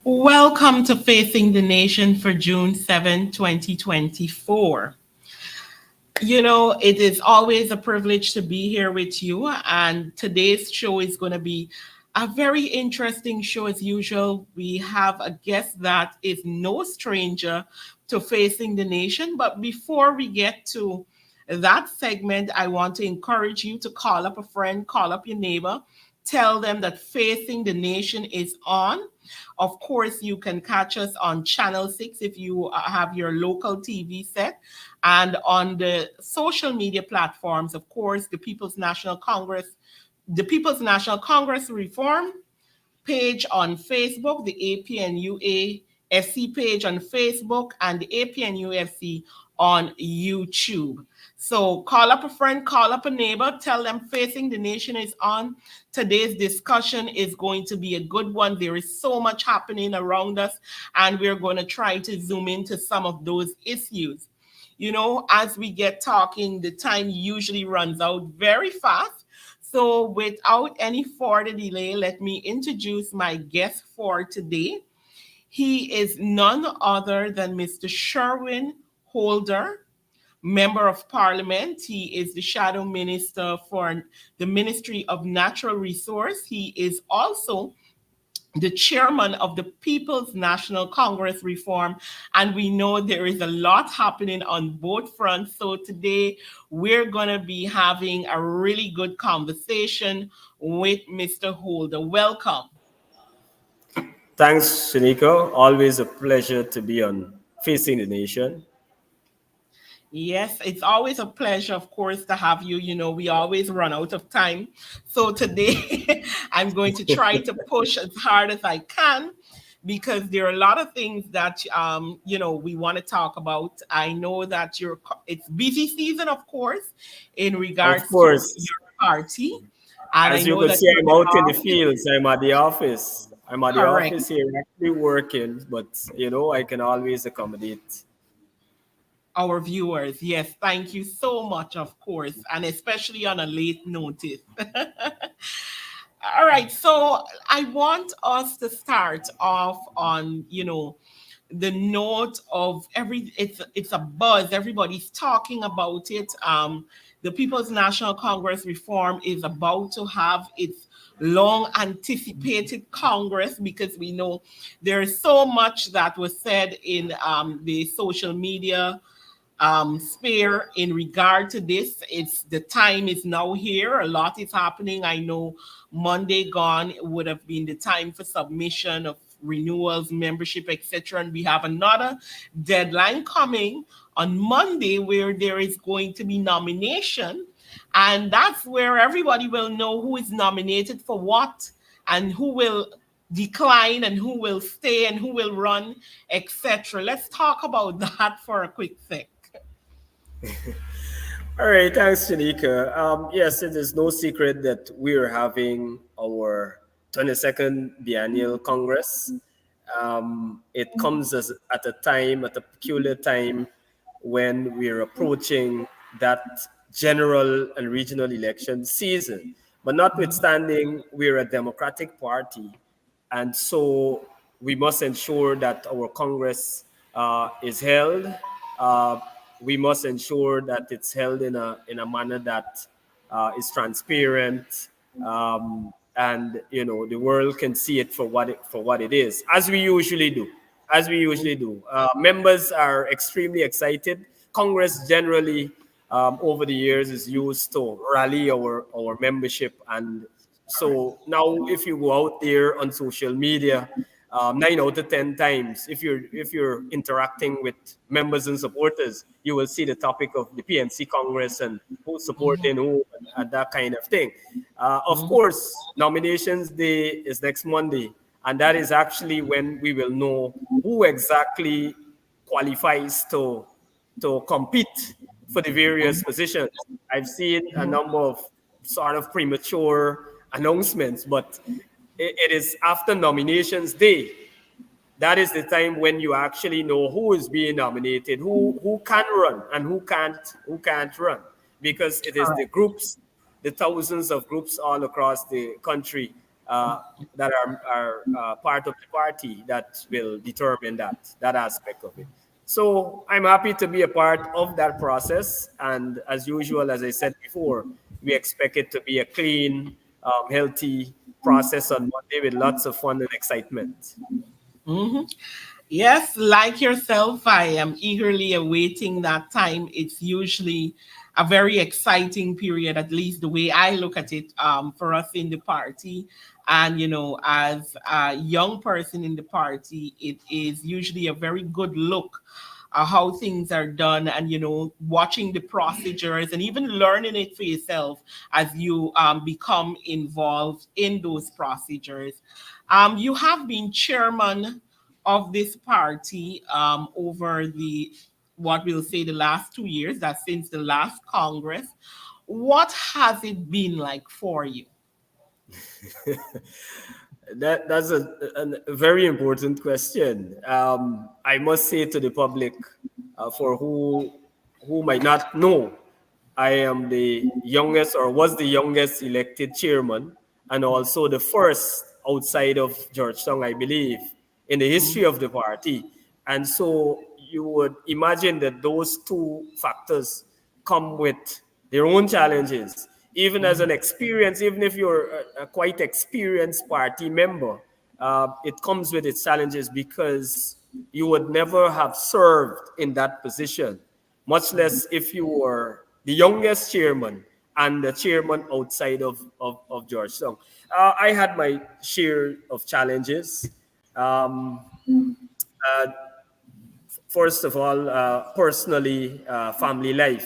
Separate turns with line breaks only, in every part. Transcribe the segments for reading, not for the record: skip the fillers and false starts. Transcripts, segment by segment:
Welcome to Facing the Nation for June 7, 2024. It is always a privilege to be here with you, and today's show is going to be a very interesting show as usual. We have a guest that is no stranger to Facing the Nation, but before we get to that segment, I want to encourage you to call up a friend, call up your neighbor, tell them that Facing the Nation is on. Of course, you can catch us on Channel 6 if you have your local TV set, and on the social media platforms, of course, the People's National Congress Reform page on Facebook, the APNUAFC page on Facebook, and the APNUFC on YouTube. So call up a friend, call up a neighbor, tell them Facing the Nation is on. Today's discussion is going to be a good one. There is so much happening around us, and we're going to try to zoom into some of those issues. As we get talking, the time usually runs out very fast. So, without any further delay, let me introduce my guest for today. He is none other than Mr. Sherwin Holder, Member of Parliament. He is the Shadow Minister for the Ministry of Natural Resource. He is also the chairman of the People's National Congress Reform. And we know there is a lot happening on both fronts. So today we're going to be having a really good conversation with Mr. Holder. Welcome.
Thanks, Shanieka. Always a pleasure to be on Facing the Nation.
Yes, it's always a pleasure, of course, to have you. We always run out of time. So today I'm going to try to push as hard as I can because there are a lot of things that we want to talk about. I know that it's busy season, of course, in
Of
regards to
course,
your party. And I
as you
know
could
that
see,
you're
I'm
in
out in
the
the
office.
fields. I'm at the office. I'm at the
Correct.
office here actually working, but I can always accommodate.
Our viewers. Yes, thank you so much, of course, and especially on a late notice. All right, so I want us to start off on, the note of it's a buzz. Everybody's talking about it. The People's National Congress reform is about to have its long anticipated Congress because we know there's so much that was said in the social media sphere in regard to this. It's the time is now here. A lot is happening. I know Monday gone would have been the time for submission of renewals, membership, etc. And we have another deadline coming on Monday where there is going to be nomination. And that's where everybody will know who is nominated for what and who will decline and who will stay and who will run, etc. Let's talk about that for a quick sec.
All right, thanks, Shanieka. Yes, it is no secret that we're having our 22nd biennial Congress. It comes at a time, at a peculiar time, when we're approaching that general and regional election season. But notwithstanding, we're a democratic party, and so we must ensure that our Congress is held. Uh, we must ensure that it's held in a manner that is transparent, and the world can see it for what it is, as we usually do. Members are extremely excited. Congress generally, over the years, is used to rally our membership, and so now if you go out there on social media, 9 out of 10 times, if you're interacting with members and supporters, you will see the topic of the PNC Congress and who's supporting who, and that kind of thing. Of course, nominations day is next Monday, and that is actually when we will know who exactly qualifies to compete for the various positions. I've seen a number of sort of premature announcements, but it is after nominations day. That is the time when you actually know who is being nominated, who can run and who can't run, because it is the groups, the thousands of groups all across the country uh, that are part of the party that will determine that aspect of it. So I'm happy to be a part of that process. And as usual, as I said before, we expect it to be a clean, healthy process on Monday with lots of fun and excitement.
Mhm. Yes, like yourself, I am eagerly awaiting that time. It's usually a very exciting period, at least the way I look at it, for us in the party. And, as a young person in the party, it is usually a very good look how things are done, and watching the procedures and even learning it for yourself as you become involved in those procedures. You have been chairman of this party over the, what we'll say, the last 2 years, that's since the last Congress. What has it been like for you?
That's a very important question. I must say to the public, for who might not know, I am the youngest, or was the youngest elected chairman, and also the first outside of Georgetown, I believe, in the history of the party. And so you would imagine that those two factors come with their own challenges. Even as an experience, even if you're a quite experienced party member, it comes with its challenges because you would never have served in that position, much less if you were the youngest chairman and the chairman outside of Georgetown. I had my share of challenges. Um, uh, First of all, personally, family life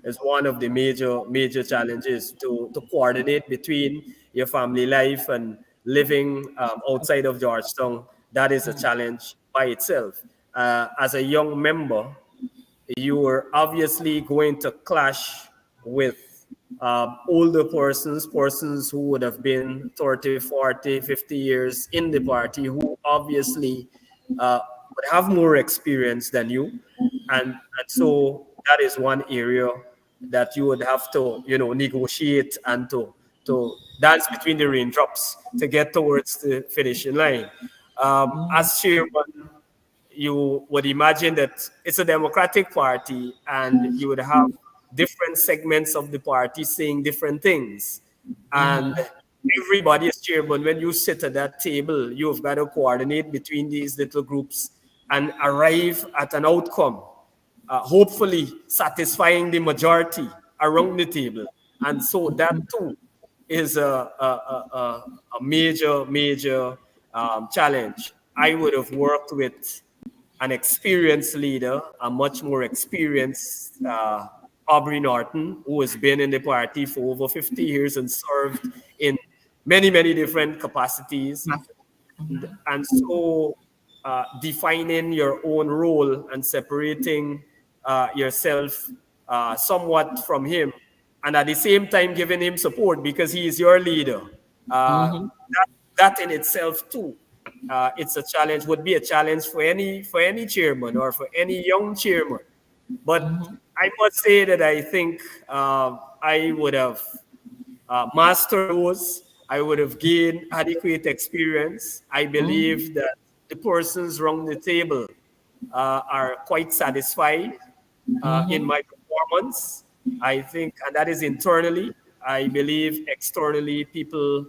is one of the major challenges to coordinate between your family life and living outside of Georgetown. That is a challenge by itself. As a young member, you are obviously going to clash with older persons who would have been 30, 40, 50 years in the party, who obviously would have more experience than you. And so that is one area that you would have to, negotiate and to dance between the raindrops to get towards the finishing line. As chairman, you would imagine that it's a democratic party and you would have different segments of the party saying different things. And everybody is chairman. When you sit at that table, you've got to coordinate between these little groups and arrive at an outcome, hopefully satisfying the majority around the table. And so that too is a major challenge. I would have worked with an experienced leader, a much more experienced Aubrey Norton, who has been in the party for over 50 years and served in many different capacities. And so defining your own role and separating yourself somewhat from him, and at the same time giving him support because he is your leader. That in itself too, it's a challenge. Would be a challenge for any chairman or for any young chairman. But I must say that I think I would have mastered those. I would have gained adequate experience. I believe that the persons around the table are quite satisfied in my performance. I think, and that is internally. I believe externally, people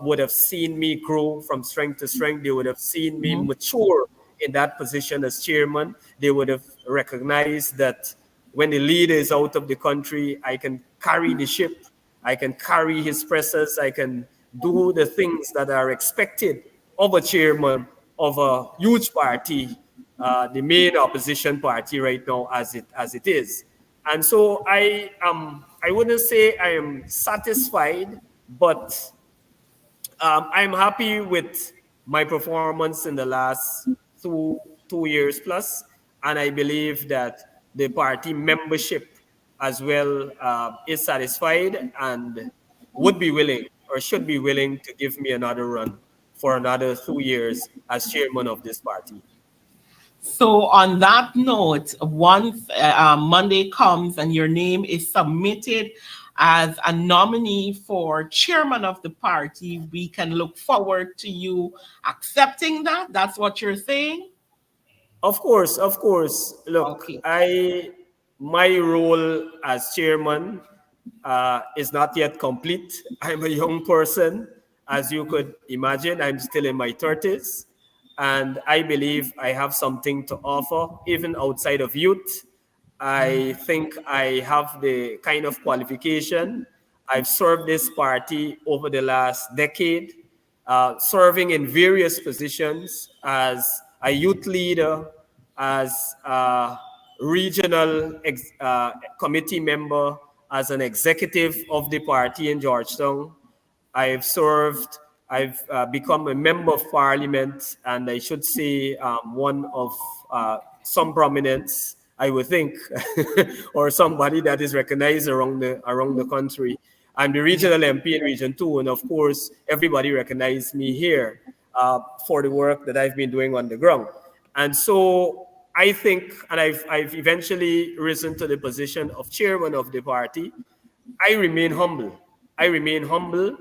would have seen me grow from strength to strength. They would have seen me mature in that position as chairman. They would have recognized that when the leader is out of the country, I can carry the ship. I can carry his presence. I can do the things that are expected of a chairman of a huge party, the main opposition party right now, as it is. And so I wouldn't say I am satisfied, but I'm happy with my performance in the last two 2 years plus, and I believe that the party membership as well is satisfied and would be willing or should be willing to give me another run for another 2 years as chairman of this party.
So, on that note, once Monday comes and your name is submitted as a nominee for chairman of the party, we can look forward to you accepting that. That's what you're saying?
Of course, of course. Look,
Okay.
my role as chairman is not yet complete. I'm a young person, as you could imagine. I'm still in my 30s, and I believe I have something to offer, even outside of youth. I think I have the kind of qualification. I've served this party over the last decade, serving in various positions as a youth leader, as a regional committee member, as an executive of the party in Georgetown. I've served, I've become a member of parliament, and I should say one of some prominence, I would think, or somebody that is recognized around the country. I'm the regional MP in Region 2, and of course, everybody recognized me here for the work that I've been doing on the ground. And so I think, and I've eventually risen to the position of chairman of the party. I remain humble. I remain humble.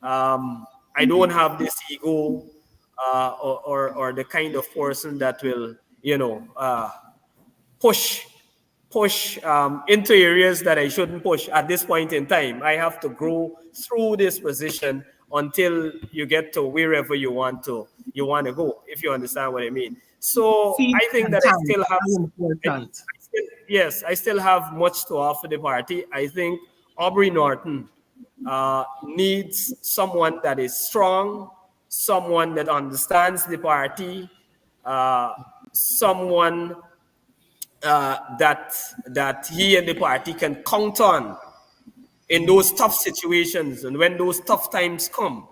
I don't have this ego or the kind of person that will, push into areas that I shouldn't push at this point in time. I have to grow through this position until you get to wherever you want to go, if you understand what I mean. So
Season
I think
and
that I
time,
still have
very
I,
important.
yes, I still have much to offer the party. I think Aubrey Norton needs someone that is strong, someone that understands the party, uh, someone that he and the party can count on in those tough situations and when those tough times come.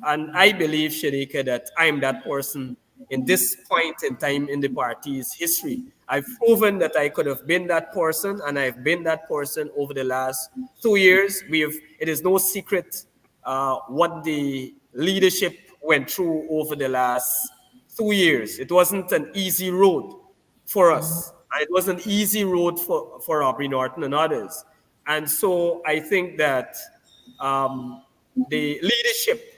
And I believe, Shanieka, that I am that person in this point in time in the party's history. I've proven that I could have been that person, and I've been that person over the last 2 years. It is no secret what the leadership went through over the last 2 years. It wasn't an easy road for us. And it was an easy road for Aubrey Norton and others. And so I think that the leadership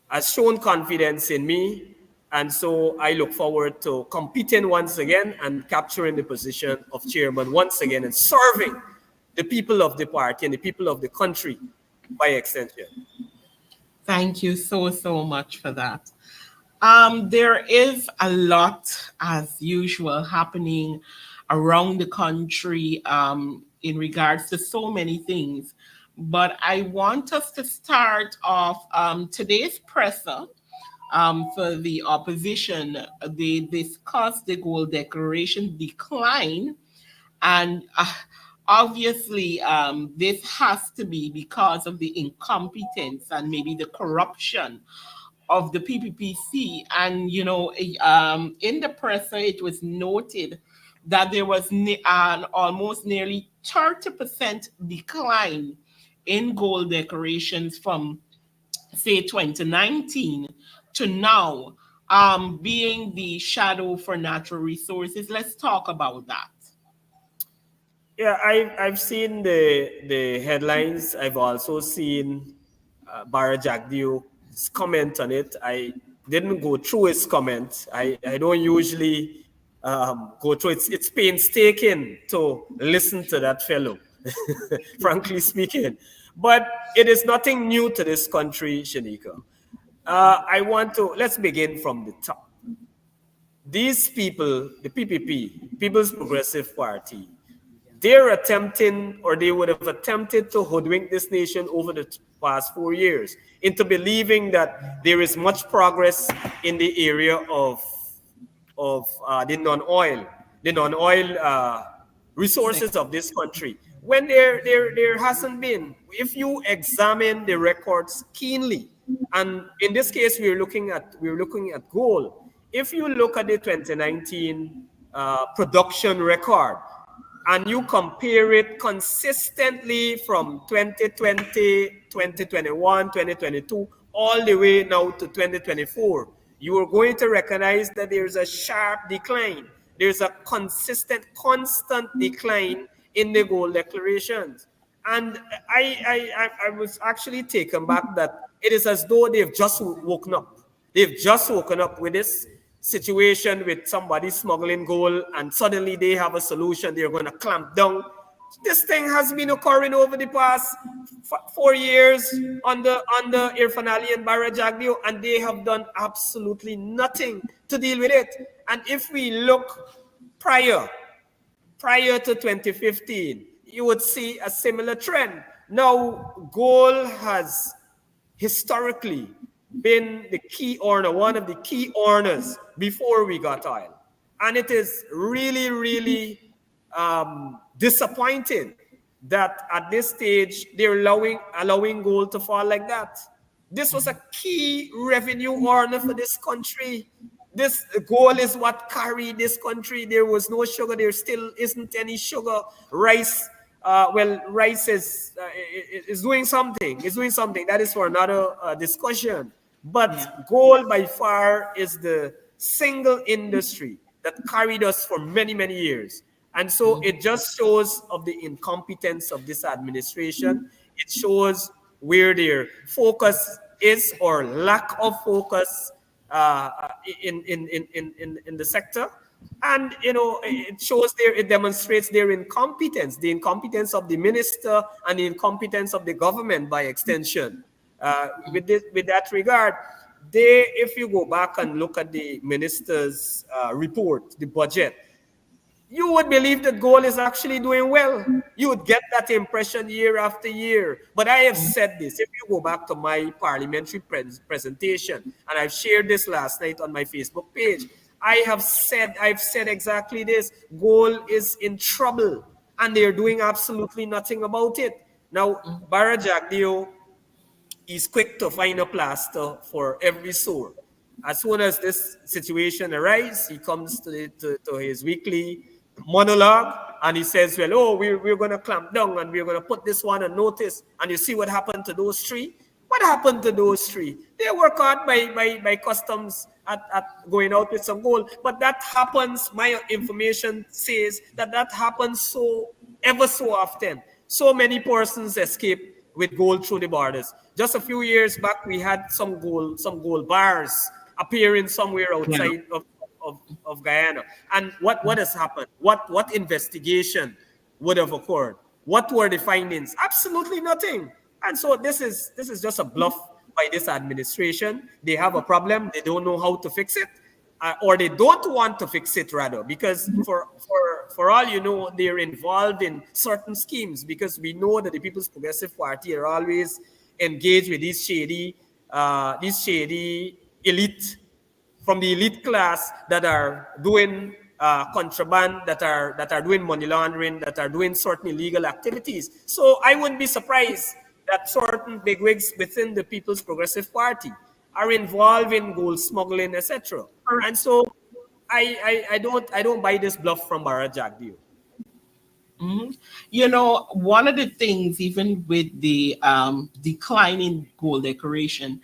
has shown confidence in me. And so I look forward to competing once again and capturing the position of chairman once again and serving the people of the party and the people of the country by extension.
Thank you so, so much for that. There is a lot, as usual, happening around the country in regards to so many things. But I want us to start off today's presser for the opposition. They discussed the goal declaration decline, and obviously, this has to be because of the incompetence and maybe the corruption of the PPPC. And, in the presser, it was noted that there was an almost nearly 30% decline in gold decorations from, say, 2019 to now, being the shadow for natural resources. Let's talk about that.
Yeah, I've seen the headlines. I've also seen Bara Jagdio's comment on it. I didn't go through his comment. I don't usually go through it. It's painstaking to listen to that fellow, frankly speaking. But it is nothing new to this country, Shanieka. Let's begin from the top. These people, the PPP, People's Progressive Party, they're attempting, or they would have attempted to hoodwink this nation over the past 4 years into believing that there is much progress in the area of the non-oil resources of this country. When there hasn't been, if you examine the records keenly, and in this case we're looking at gold. If you look at the 2019 production record, and you compare it consistently from 2020, 2021, 2022, all the way now to 2024, you are going to recognize that there's a sharp decline. There's a constant decline in the gold declarations. And I was actually taken back that it is as though they've just woken up. They've just woken up with this situation with somebody smuggling gold, and suddenly they have a solution. They're going to clamp down. This thing has been occurring over the past 4 years under Irfan Ali and Bara Jagdeo, and they have done absolutely nothing to deal with it. And if we look prior prior to 2015, you would see a similar trend. Now, gold has historically been the key earner, one of the key earners before we got oil. And it is really, really disappointing that at this stage they're allowing gold to fall like that. This was a key revenue earner for this country. This goal is what carried this country. There was no sugar. There still isn't any sugar. Rice, rice is doing something. It's doing something. That is for another discussion.
Yeah.
But gold by far is the single industry that carried us for many, many years. And so it just shows of the incompetence of this administration. It shows where their focus is or lack of focus in the sector. And it shows it demonstrates their incompetence, the incompetence of the minister and the incompetence of the government by extension. With that regard, if you go back and look at the minister's report, the budget, you would believe that gold is actually doing well. You would get that impression year after year. But I have said this. If you go back to my parliamentary presentation, and I've shared this last night on my Facebook page, I've said exactly this. Gold is in trouble, and they're doing absolutely nothing about it. Now, Bara Jagdeo is quick to find a plaster for every sore. As soon as this situation arises, he comes to his weekly monologue and he says, well, oh, we're going to clamp down and we're going to put this one on notice. And you see what happened to those three? What happened to those three? They were caught by customs at going out with some gold. But that happens, my information says that happens ever so often. So many persons escape with gold through the borders. Just a few years back, we had some gold bars appearing somewhere
Yeah.
outside of Guyana. And what has happened? What investigation would have occurred? What were the findings? Absolutely nothing. And so this is just a bluff by this administration. They have a problem. They don't know how to fix it. Or they don't want to fix it rather, because for all you know, they're involved in certain schemes, because we know that the People's Progressive Party are always engaged with these shady elite from the elite class that are doing contraband, that are doing money laundering, that are doing certain illegal activities. So I wouldn't be surprised that certain bigwigs within the People's Progressive Party are involved in gold smuggling, etc. And so I don't buy this bluff from Bara Jagdeo.
One of the things, even with the declining gold decoration,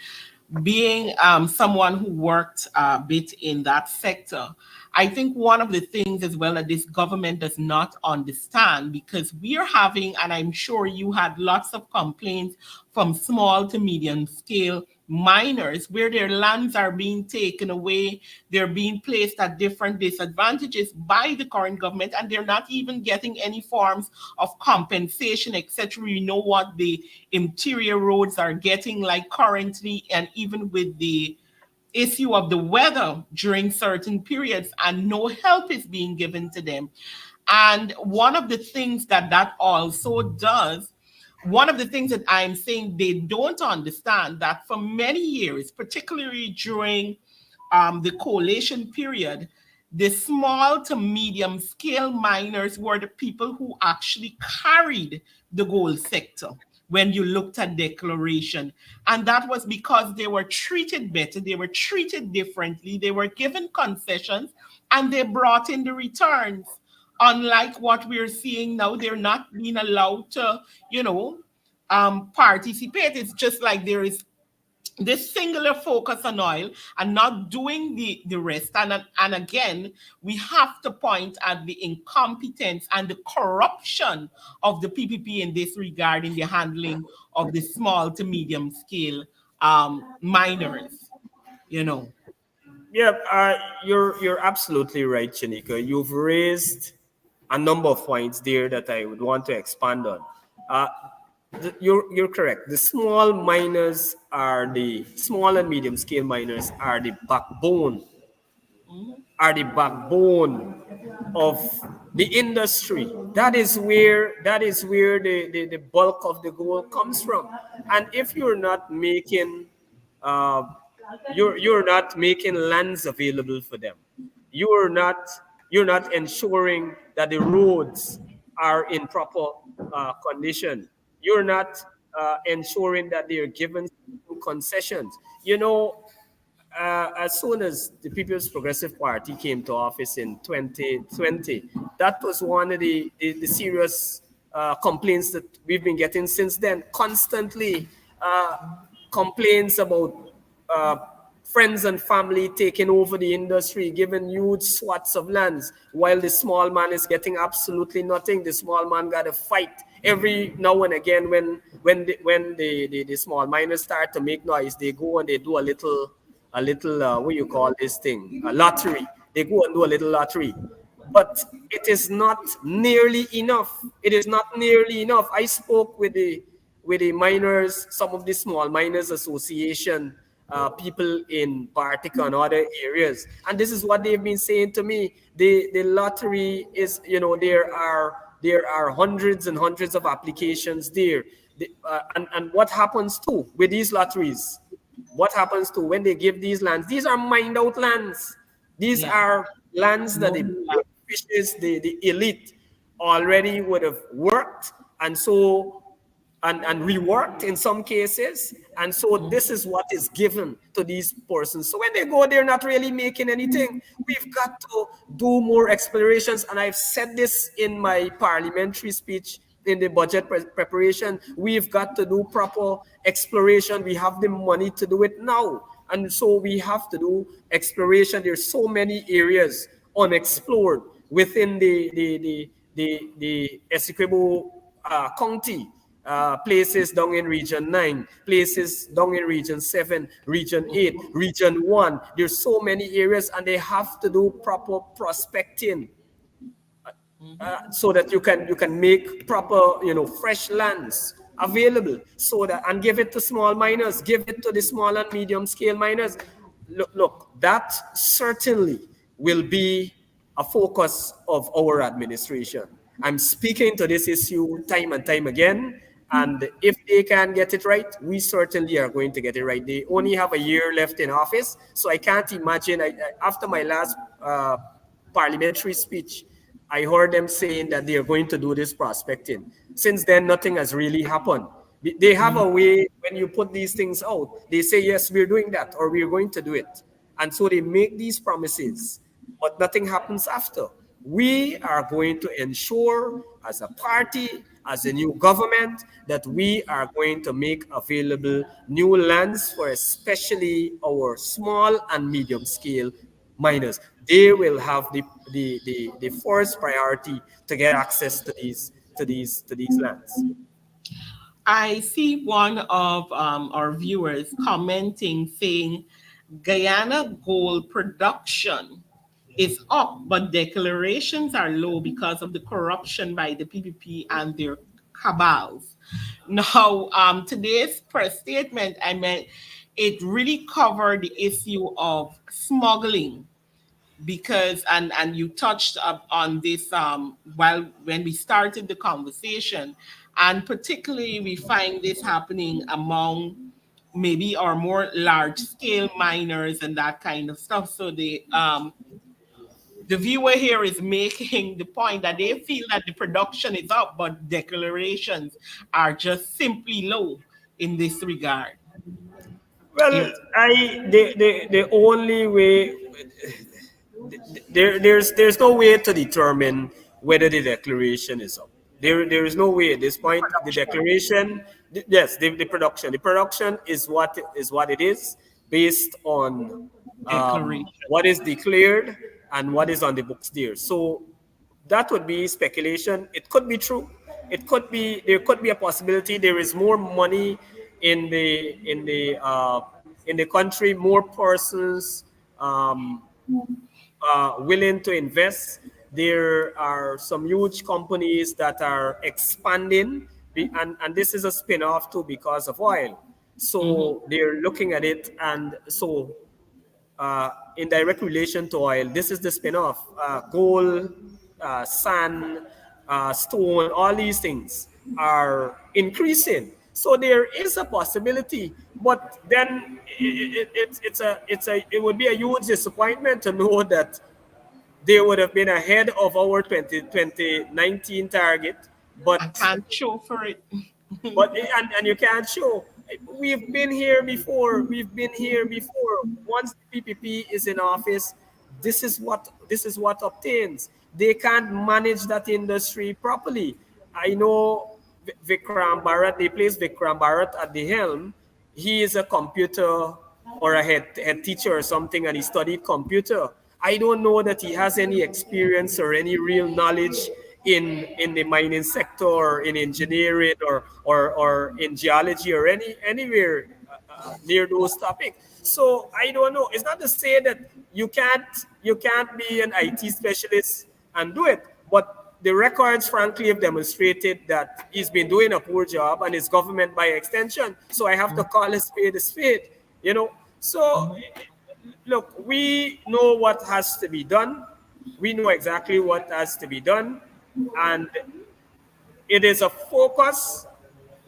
being someone who worked a bit in that sector, I think one of the things as well that this government does not understand, because we are having, and I'm sure you had lots of complaints from small to medium scale miners where their lands are being taken away, they're being placed at different disadvantages by the current government, and they're not even getting any forms of compensation, etc. You know what the interior roads are getting like currently, and even with the issue of the weather during certain periods, and no help is being given to them. And one of the things that also does, one of the things that I'm saying they don't understand, that for many years, particularly during the coalition period, the small to medium scale miners were the people who actually carried the gold sector when you looked at declaration. And that was because they were treated better, they were treated differently, they were given concessions, and they brought in the returns. Unlike what we're seeing now, they're not being allowed to, participate. It's just like there is this singular focus on oil and not doing the rest. And again, we have to point at the incompetence and the corruption of the PPP in this regard in the handling of the small to medium scale miners, you know.
Yeah, you're absolutely right, Shanieka. You've raised a number of points there that I would want to expand on. Uh, you're correct. The small and medium scale miners
Mhm.
are the backbone of the industry. That is where the bulk of the gold comes from. And if uh, you're not making lands available for them. You're not you're not ensuring that the roads are in proper condition. You're not ensuring that they are given concessions. As soon as the People's Progressive Party came to office in 2020, that was one of the serious complaints that we've been getting since then. Constantly uh, complaints about uh, friends and family taking over the industry, giving huge swaths of lands, while the small man is getting absolutely nothing. The small man got to fight every now and again when the small miners start to make noise. They go and they do a little what you call this thing, a lottery. They go and do a little lottery, but it is not nearly enough. It is not nearly enough. I spoke with the miners, some of the small miners association people in Bartica and other areas, and this is what they've been saying to me. The lottery is, there are hundreds and hundreds of applications there. And what happens too with these lotteries? What happens to when they give these lands? These are mined out lands. These
Yeah.
are lands that
No
the
luck.
big fishes, the elite, already would have worked and reworked in some cases. And so this is what is given to these persons. So when they go, they're not really making anything. We've got to do more explorations. And I've said this in my parliamentary speech in the budget preparation. We've got to do proper exploration. We have the money to do it now. And so we have to do exploration. There's so many areas unexplored within the Essequibo County. Places down in Region 9, places down in Region 7, Region 8, Region 1. There's so many areas, and they have to do proper prospecting so that you can make proper, fresh lands available, so that, and give it to small miners, give it to the small and medium scale miners. Look, that certainly will be a focus of our administration. I'm speaking to this issue time and time again, and if they can get it right, we certainly are going to get it right. They only have a year left in office, so I can't imagine. After my last parliamentary speech, I heard them saying that they are going to do this prospecting. Since then, nothing has really happened. They have a way when you put these things out, they say, yes, we're doing that or we're going to do it. And so they make these promises, but nothing happens after. We are going to ensure as a party, as a new government, that we are going to make available new lands for especially our small and medium scale miners. They will have the first priority to get access to these lands.
I see one of our viewers commenting saying Guyana gold production is up, but declarations are low because of the corruption by the PPP and their cabals. Now, today's press statement, I meant it really covered the issue of smuggling because and you touched up on this while when we started the conversation, and particularly we find this happening among maybe our more large scale miners and that kind of stuff. So the viewer here is making the point that they feel that the production is up but declarations are just simply low in this regard.
Well,
Yes.
the only way, there's no way to determine whether the declaration is up. There is no way at this point. The
Production.
declaration Yes, the production. The production is what it is based on
Declaration.
what is declared and what is on the books there. So that would be speculation. It could be true. It could be there could be a possibility there is more money in the country, more persons um, willing to invest. There are some huge companies that are expanding, and this is a spin-off too because of oil. So they're looking at it, and so in direct relation to oil, this is the spin-off. Gold, sand, stone, all these things are increasing. So there is a possibility, but then it would be a huge disappointment to know that they would have been ahead of our 2019 target,
I
but
can't show for it.
and you can't show. We've been here before. We've been here before. Once the PPP is in office, this is what obtains. They can't manage that industry properly. I know Vikram Bharat. They place Vikram Bharat at the helm. He is a computer or a head teacher or something, and he studied computer. I don't know that he has any experience or any real knowledge in the mining sector or in engineering or in geology or anywhere near those topics. So I don't know. It's not to say that you can't be an IT specialist and do it, but the records, frankly, have demonstrated that he's been doing a poor job and his government by extension. So I have to call a spade a spade, you know. So look, we know what has to be done. We know exactly what has to be done. And it is a focus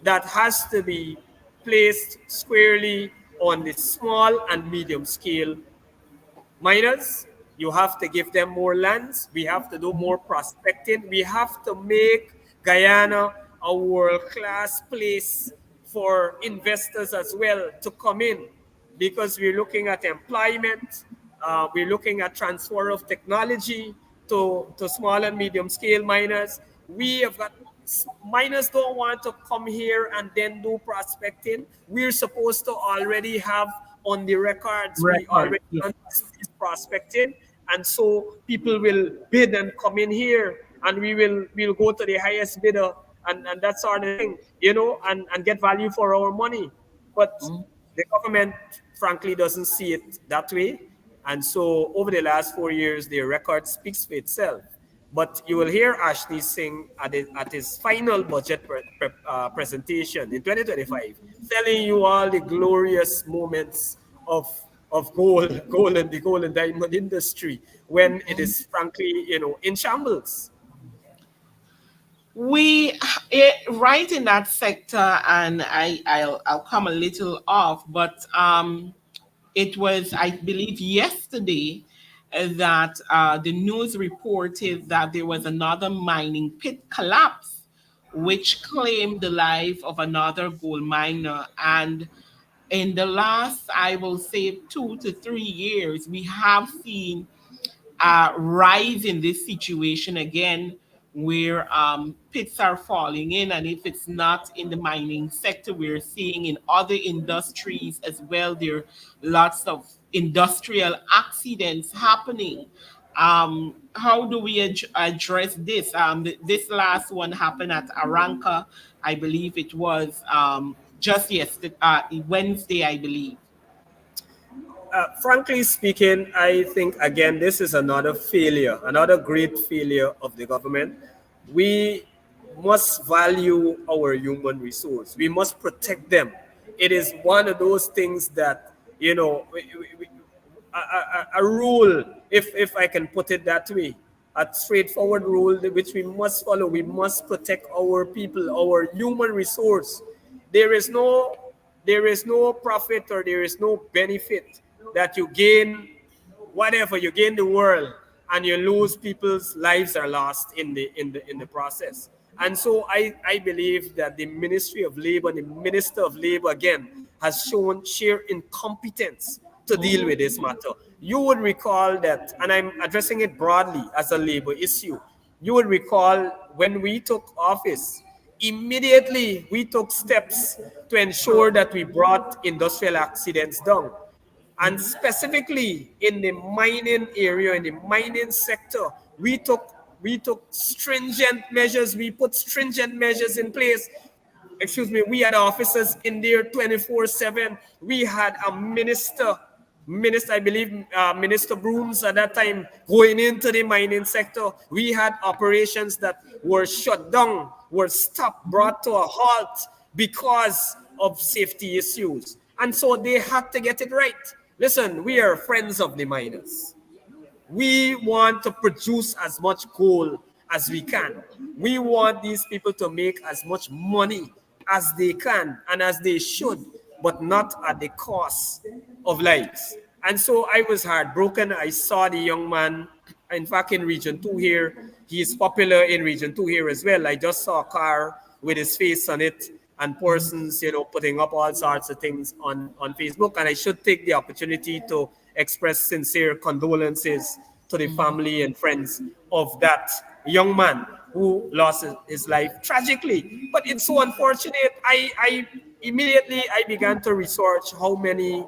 that has to be placed squarely on the small and medium scale miners. You have to give them more lands. We have to do more prospecting. We have to make Guyana a world class place for investors as well to come in, because we're looking at employment, we're looking at transfer of technology to small and medium scale miners. We have got miners don't want to come here and then do prospecting. We're supposed to already have on the records. We
Record.
already
Yes.
done this prospecting, and so people will bid and come in here, and we'll go to the highest bidder, and that sort of thing, and get value for our money. But the government, frankly, doesn't see it that way. And so over the last 4 years, their record speaks for itself. But you will hear Ashley Singh at his final budget presentation in 2025, telling you all the glorious moments of gold and the gold and diamond industry when it is frankly, in shambles.
We right in that sector, and I'll come a little off, but it was, I believe, yesterday that the news reported that there was another mining pit collapse, which claimed the life of another gold miner. And in the last, I will say, 2 to 3 years, we have seen rise in this situation again, where pits are falling in. And if it's not in the mining sector, we're seeing in other industries as well, there are lots of industrial accidents happening. How do we address this? This last one happened at Aranca. I believe it was just yesterday, Wednesday, I believe.
Frankly speaking, I think again this is another failure, another great failure of the government. We must value our human resource. We must protect them. It is one of those things that a rule, if I can put it that way, a straightforward rule which we must follow. We must protect our people, our human resource. There is no there is no profit or there is no benefit that you gain whatever you gain the world and you lose people's lives are lost in the process. And so I believe that the Ministry of Labor, the Minister of Labor again has shown sheer incompetence to deal with this matter. You would recall that, and I'm addressing it broadly as a labor issue. You would recall when we took office, Immediately, we took steps to ensure that we brought industrial accidents down. And specifically in the mining area, in the mining sector, we took we took stringent measures. We put stringent measures in place. Excuse me, we had officers in there 24/7. We had a minister, I believe, Minister Brooms at that time going into the mining sector. We had operations that were shut down, were stopped, brought to a halt because of safety issues. And so they had to get it right. Listen, we are friends of the miners. We want to produce as much gold as we can. We want these people to make as much money as they can and as they should, but not at the cost of lives. And so I was heartbroken. I saw the young man, in fact, in Region 2 here. He is popular in Region 2 here as well. I just saw a car with his face on it and persons, putting up all sorts of things on Facebook. And I should take the opportunity to express sincere condolences to the family and friends of that young man who lost his life tragically. But it's so unfortunate. I immediately I began to research how many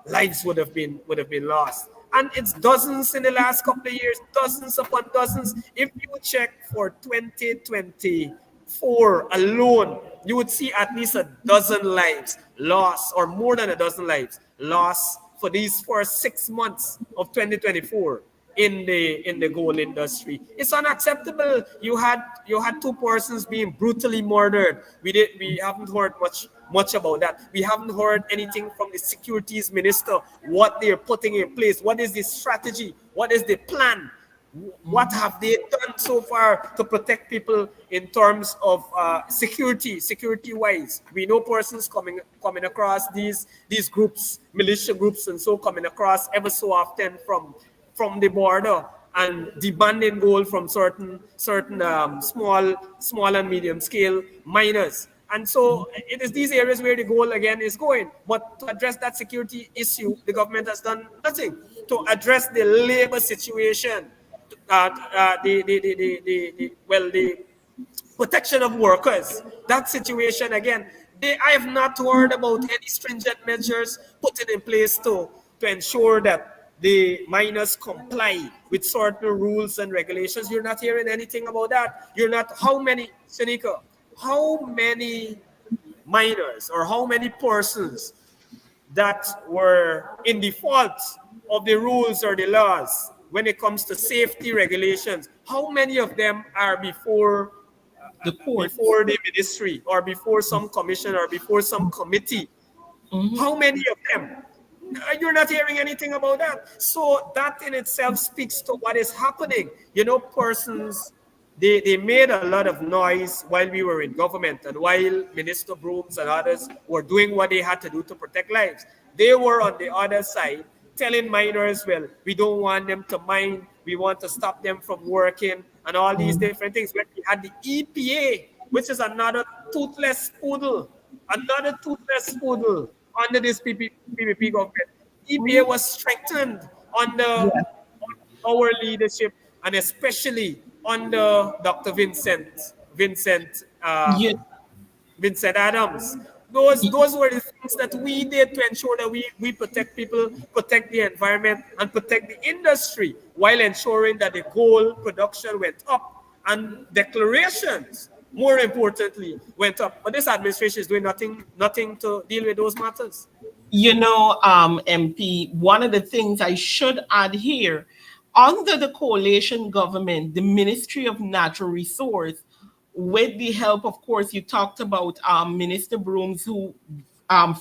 lives would have been lost. And it's dozens in the last couple of years, dozens upon dozens. If you check for 2024 alone, you would see at least a dozen lives lost, or more than a dozen lives lost for these first 6 months of 2024 in the gold industry. It's unacceptable. You had two persons being brutally murdered. We haven't heard much about that. We haven't heard anything from the securities minister, what they're putting in place, what is the strategy, what is the plan, what have they done so far to protect people in terms of security wise. We know persons coming across these groups, militia groups, and so coming across ever so often from the border and demanding gold from certain small and medium scale miners. And so it is these areas where the gold again is going. But to address that security issue, the government has done nothing. To address the labor situation, the protection of workers, that situation again, I have not heard about any stringent measures put in place to ensure that the miners comply with certain rules and regulations. You're not hearing anything about that. You're not. How many, Shanieka, how many miners or how many persons that were in default of the rules or the laws when it comes to safety regulations, how many of them are
The courts.
before the ministry or before some commission or before some committee? How many of them? You're not hearing anything about that. So that in itself speaks to what is happening. Persons, they made a lot of noise while we were in government and while Minister Brooms and others were doing what they had to do to protect lives. They were on the other side telling miners, well, we don't want them to mine, we want to stop them from working and all these different things. When we had the EPA, which is another toothless poodle under this PPP government. EPA was strengthened under
Yeah.
our leadership and especially under Dr. Vincent uh,
You,
Vincent Adams. Those were the things that we did to ensure that we protect people, protect the environment, and protect the industry while ensuring that the gold production went up and declarations, more importantly, went up. But this administration is doing nothing to deal with those matters.
MP, one of the things I should add here, under the coalition government, the Ministry of Natural Resource, with the help, of course, you talked about Minister Brooms, who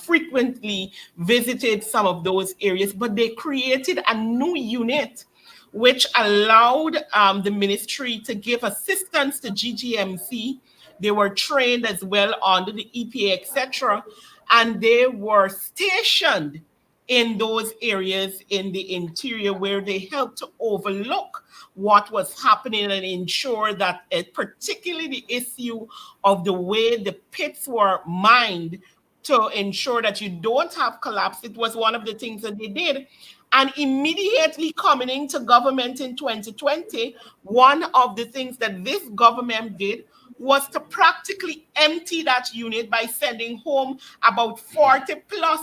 frequently visited some of those areas, but they created a new unit which allowed the ministry to give assistance to GGMC. They were trained as well under the EPA, etc. And they were stationed in those areas in the interior where they helped to overlook what was happening and ensure that, particularly the issue of the way the pits were mined, to ensure that you don't have collapse. It was one of the things that they did. And immediately coming into government in 2020, one of the things that this government did was to practically empty that unit by sending home about 40 plus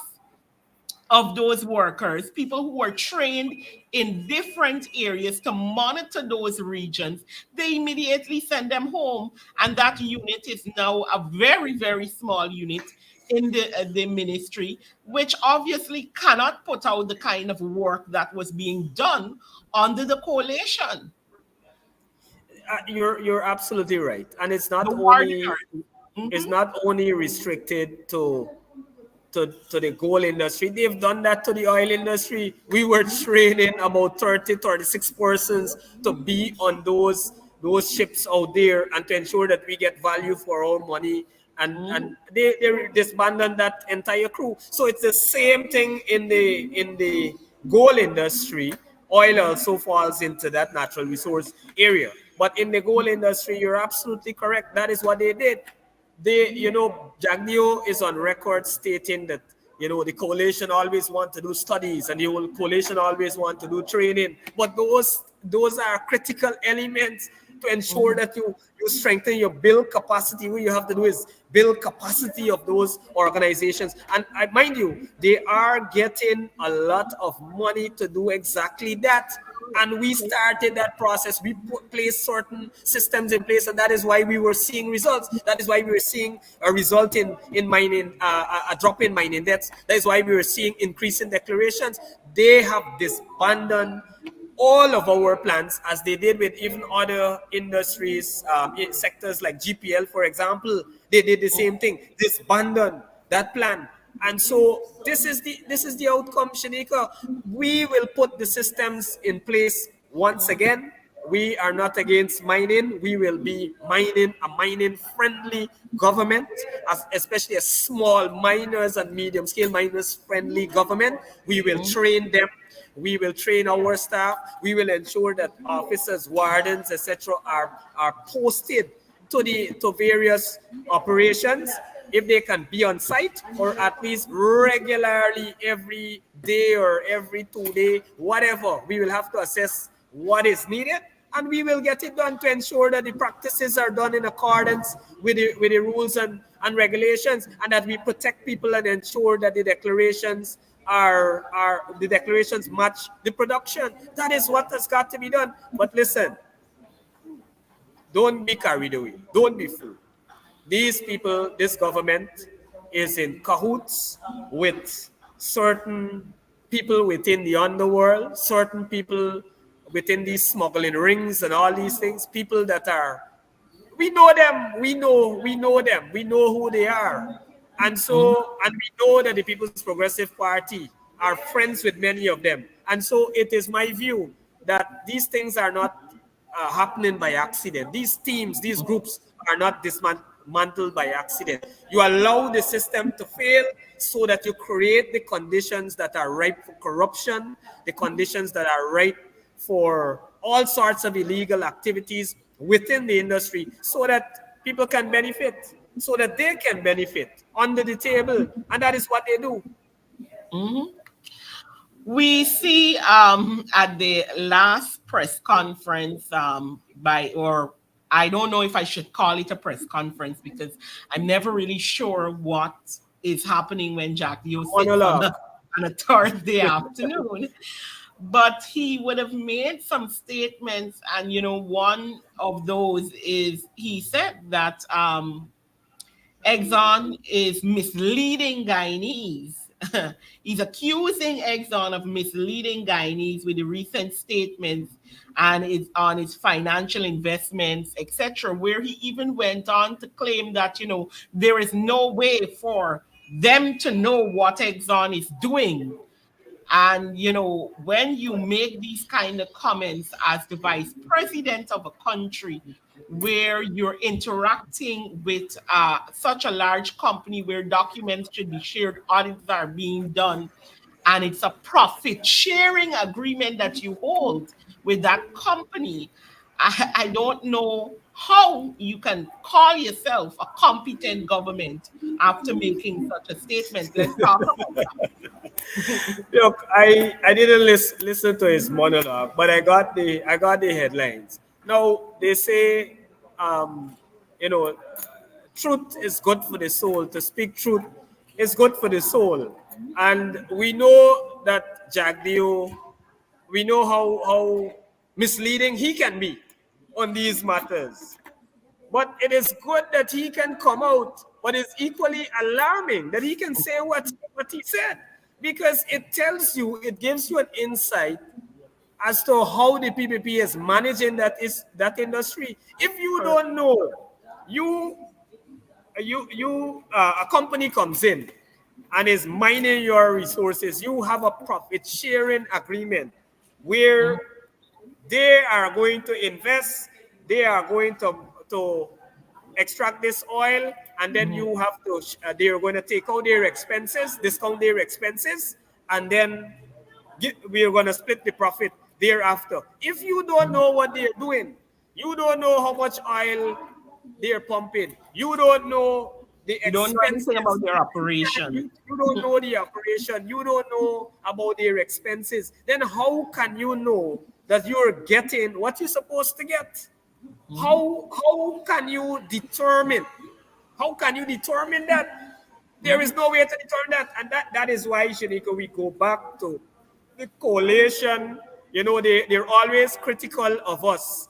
of those workers, people who were trained in different areas to monitor those regions. They immediately send them home, and that unit is now a very, very small unit in the ministry, which obviously cannot put out the kind of work that was being done under the coalition.
You're absolutely right, and
The war dinner.
it's
Mhm,
not only restricted to the gold industry. They've done that to the oil industry. We were training about 36 persons to be on those ships out there and to ensure that we get value for our money. And
mhm,
they disbanded that entire crew. So it's the same thing in the gold industry. Oil also falls into that natural resource area. But in the gold industry, you're absolutely correct. That is what they did. Jagneo is on record stating that, the coalition always want to do studies and the coalition always want to do training. But those are critical elements to ensure
mhm,
that you strengthen your build capacity. What you have to do is build capacity of those organizations. And I mind you, they are getting a lot of money to do exactly that. And we started that process. We placed certain systems in place, and that is why we were seeing results. That is why we were seeing a result in mining, a drop in mining debts. That is why we were seeing increase in declarations. They have disbandoned all of our plans, as they did with even other industries, in sectors like GPL, for example. They did the same thing, disbandon that plan. And so this is the outcome, Shanieka. We will put the systems in place once again. We are not against mining. We will be a mining friendly government, especially a small miners and medium scale miners friendly government. We will
mhm,
train them. We will train our staff. We will ensure that officers, wardens, etc., are posted to various operations, if they can be on site, or at least regularly every day or every 2 day, whatever. We will have to assess what is needed, and we will get it done to ensure that the practices are done in accordance with the rules and regulations, and that we protect people and ensure that the declarations match the production. That is what has got to be done. But listen, don't be carried away. Don't be fooled. These people, this government is in cahoots with certain people within the underworld, certain people within these smuggling rings and all these things, people that are, we know them, we know them, we know who they are.
mhm,
And we know that the People's Progressive Party are friends with many of them. And so it is my view that these things are not happening by accident. These teams, these groups are not dismantled by accident. You allow the system to fail so that you create the conditions that are ripe for corruption, the conditions that are ripe for all sorts of illegal activities within the industry, so that people can benefit, so that they can benefit under the table. And that is what they do.
mhm. We see at the last press conference or I don't know if I should call it a press conference because I'm never really sure what is happening when Jack Dio sits on
Monologue.
on a Thursday afternoon. But he would have made some statements, and one of those is he said that Exxon is misleading Guyanese. He's accusing Exxon of misleading Guyanese with the recent statements and is on his financial investments, etc., where he even went on to claim that, there is no way for them to know what Exxon is doing. And, when you make these kind of comments as the vice president of a country where you're interacting with such a large company where documents should be shared, audits are being done, and it's a profit sharing agreement that you hold with that company, I don't know how you can call yourself a competent government after making such a statement. Let's talk about that.
Look, I didn't listen to his monologue, but I got the headlines. Now they say, um, You know, truth is good for the soul. To speak truth is good for the soul. And we know that Jagdeo, we know how misleading he can be on these matters. But it is good that he can come out, but it's equally alarming that he can say what he said, because it tells you, it gives you an insight as to how the PPP is managing that industry. If you
Correct.
don't know, you a company comes in and is mining your resources, you have a profit sharing agreement where they are going to invest, they are going to extract this oil, and then
Mhm.
you have to they're going to take out their expenses, discount their expenses, and then we're going to split the profit thereafter. If you don't know what they're doing, you don't know how much oil they're pumping, you don't know the
You don't know anything about
expenses,
their operation.
you don't know the operation, you don't know about their expenses, then how can you know that you're getting what you're supposed to get?
Mhm.
How can you determine? How can you determine that? There is
Mhm.
no way to determine that. And that is why, Shanieka, we go back to the coalition. You know, they're always critical of us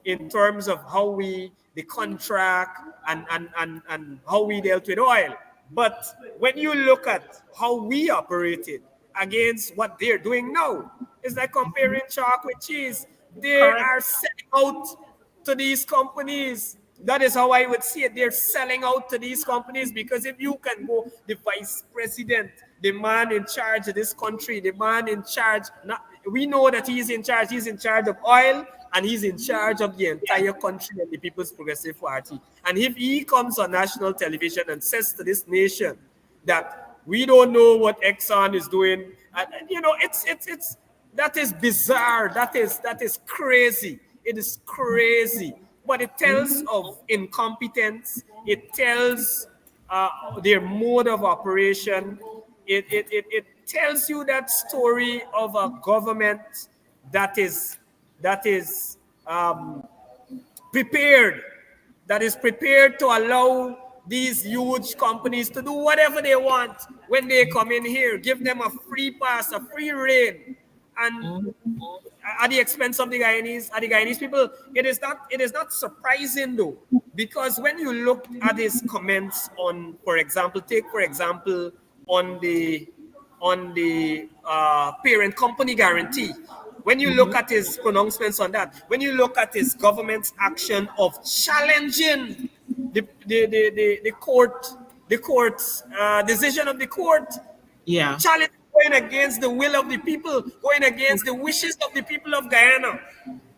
in terms of how we the contract and how we dealt with oil. But when you look at how we operated against what they're doing now, it's like comparing chalk with cheese. They
Correct.
are selling out to these companies. That is how I would see it. They're selling out to these companies, because if you can go, the vice president, the man in charge of this country, the man in charge, not, we know that he's in charge. He's in charge of oil, and he's in charge of the
Yes.
entire country and the People's Progressive Party. And if he comes on national television and says to this nation that we don't know what Exxon is doing, and you know, it's that is bizarre. That is crazy. It is crazy. But it tells
Mhm.
of incompetence. It tells uh, their mode of operation. It tells you that story of a government that is um, prepared, that is prepared to allow these huge companies to do whatever they want when they come in here, give them a free pass, a free reign, and
Mhm.
at the expense of the Guyanese people. It is not surprising though, because when you look at his comments on, for example, take for example on the parent company guarantee. When you look
Mhm.
at his pronouncements on that, when you look at his government's action of challenging the court's decision of the court,
Yeah.
challenge going against the will of the people, going against the wishes of the people of Guyana,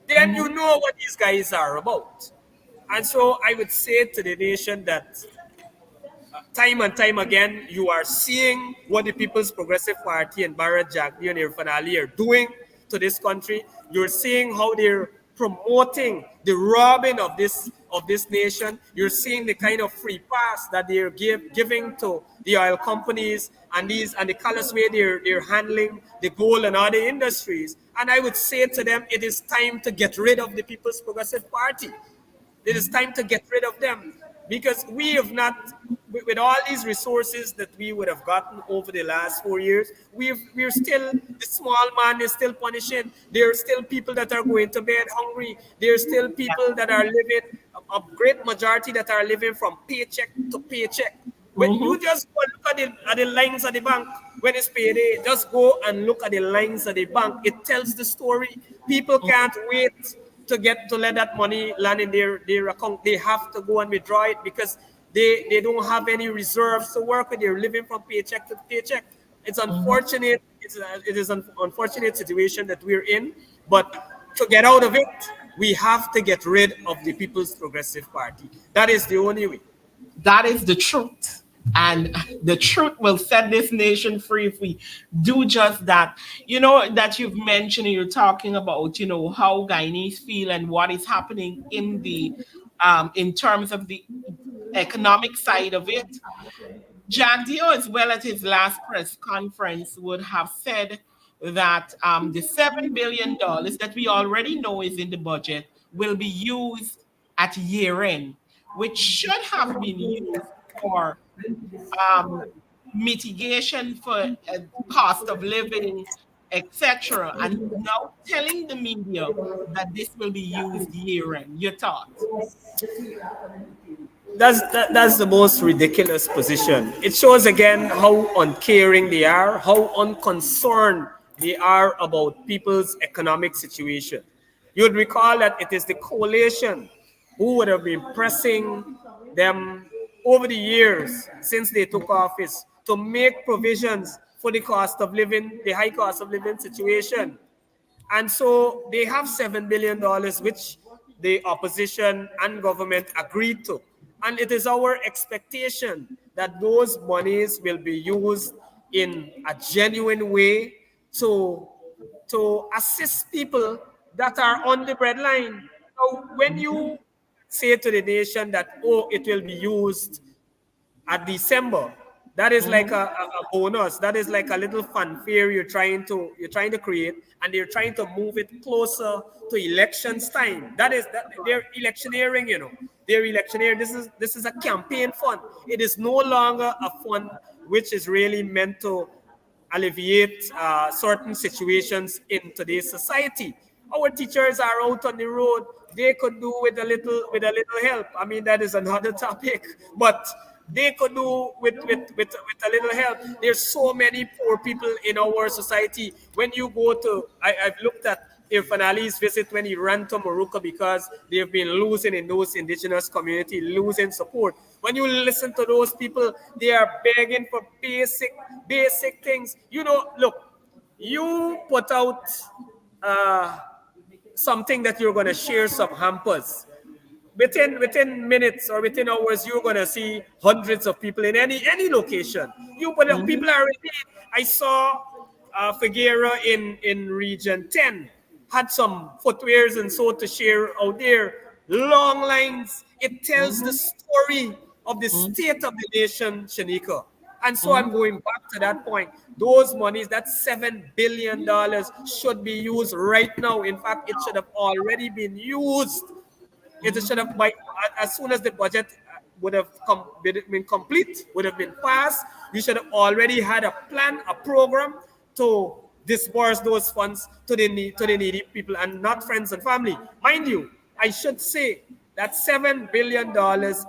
then you
Mhm.
know what these guys are about. And so I would say to the nation that time and time again, you are seeing what the People's Progressive Party and Barrett Jagdeo and Irfan Ali are doing to this country. You're seeing how they're promoting the robbing of this nation. You're seeing the kind of free pass that they're giving to the oil companies, and the callous way they're handling the gold and other industries. And I would say to them, it is time to get rid of the People's Progressive Party. It is time to get rid of them, because we have not, with all these resources that we would have gotten over the last 4 years, we're still, the small man is still punishing. There are still people that are going to bed hungry. There are still people that are living, a great majority that are living from paycheck to paycheck. When you
Mhm.
just go and look at the lines at the bank when it's payday, just go and look at the lines at the bank. It tells the story. People can't wait to let that money land in their account. They have to go and withdraw it, because they don't have any reserves to work with. They're living from paycheck to paycheck. It's
Mhm.
unfortunate. It is an unfortunate situation that we're in. But to get out of it, we have to get rid of the People's Progressive Party. That is the only way.
That is the truth. And the truth will set this nation free if we do just that. You know, that you've mentioned, you're talking about, how Guyanese feel and what is happening in terms of the economic side of it. Jagdeo, as well as his last press conference, would have said that the $7 billion that we already know is in the budget will be used at year end. which should have been used for um, mitigation for cost of living, etc., and now telling the media that this will be used year end. Your thoughts?
That's the most ridiculous position. It shows again how uncaring they are, how unconcerned they are about people's economic situation. You would recall that it is the coalition who would have been pressing them over the years since they took office to make provisions for the cost of living, the high cost of living situation. And so they have $7 billion, which the opposition and government agreed to. And it is our expectation that those monies will be used in a genuine way to, to assist people that are on the breadline. So when you say to the nation that, oh, it will be used at December, that is like
Mm-hmm.
a bonus. That is like a little fanfare you're trying to create, and they're trying to move it closer to elections time. That is that they're electioneering, They're electioneering. This is a campaign fund. It is no longer a fund which is really meant to alleviate certain situations in today's society. Our teachers are out on the road. They could do with a little help. I mean, that is another topic, but they could do with a little help. There's so many poor people in our society. When you go to, I've looked at Irfan Ali's visit when he ran to Morocco because they've been losing in those indigenous community, losing support. When you listen to those people, they are begging for basic things. Look, you put out uh, something that you're going to share some hampers. Within minutes or within hours, you're gonna see hundreds of people in any location. But
Mm-hmm.
people are in need. I saw Figuera in Region 10 had some footwears and so to share out there. Long lines. It tells the
Mm-hmm.
story of the
Mm-hmm.
state of the nation, Shanieka. And so I'm
Mm-hmm.
going back to that point. Those monies, that $7 billion, should be used right now. In fact, it should have already been used. It should have, as soon as the budget would have been complete, would have been passed, we should have already had a plan, a program to disburse those funds to the needy people and not friends and family. Mind you, I should say that $7 billion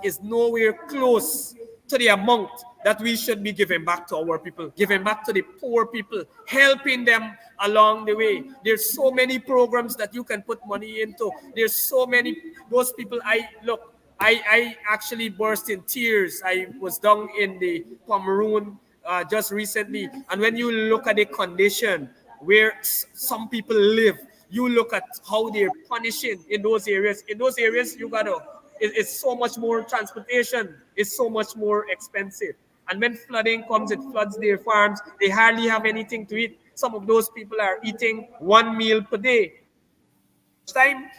is nowhere close to the amount that we should be giving back to our people, giving back to the poor people, helping them along the way. There's so many programs that you can put money into. There's so many, those people, I actually burst in tears. I was down in the Cameroon just recently, and when you look at the condition where some people live, you look at how they're punishing in those areas. In those areas, it's so much more transportation. It's so much more expensive. And when flooding comes, it floods their farms. They hardly have anything to eat. Some of those people are eating one meal per day. And then at lunchtime,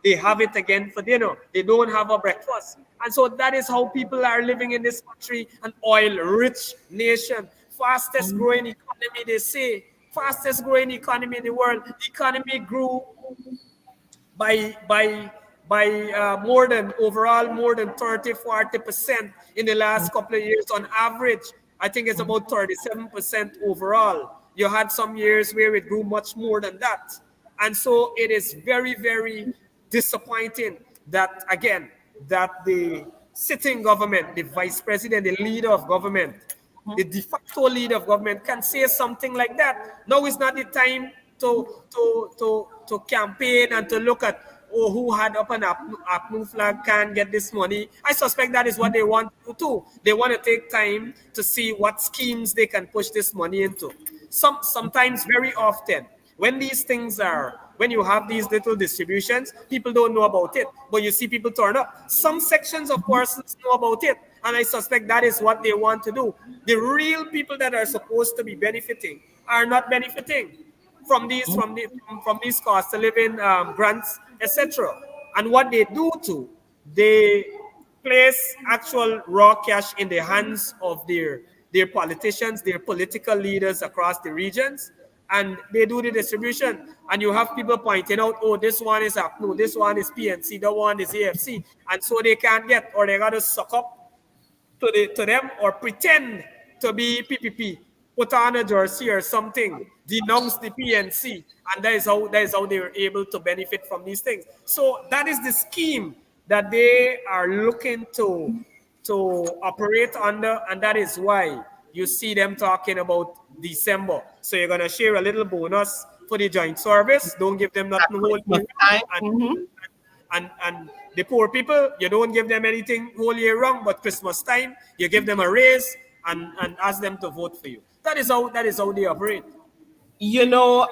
they have it again for dinner. They don't have a breakfast. And so that is how people are living in this country, an oil-rich nation. Fastest growing economy, they say. Fastest growing economy in the world. The economy grew by by by more than overall more than 30-40% in the last couple of years on average. I think it's about 37% overall. You had some years where it grew much more than that. And so it is very, very disappointing that, again, that the sitting government, the vice president, the leader of government, the de facto leader of government can say something like that. Now is not the time to campaign and to look at, oh, who had up an APNU flag can get this money. I suspect that is what they want to do too. They want to take time to see what schemes they can push this money into. Sometimes, very often, when you have these little distributions, people don't know about it, but you see people turn up. Some sections of persons know about it, and I suspect that is what they want to do. The real people that are supposed to be benefiting are not benefiting from these cost of living grants, etc. And what they do too, they place actual raw cash in the hands of their politicians, their political leaders across the regions, and they do the distribution, and you have people pointing out, oh, this one is APNU, this one is PNC, that one is AFC, and so they can't get, or they got to suck up to them or pretend to be PPP, put on a jersey or something, denounce the PNC, and that is how they were able to benefit from these things. So that is the scheme that they are looking to operate under, and that is why you see them talking about December. So you're gonna share a little bonus for the joint service. Don't give them
At
nothing whole
Christmas
year,
time.
and and the poor people, you don't give them anything whole year round, but Christmas time you give them a raise and ask them to vote for you. That is how they operate.
You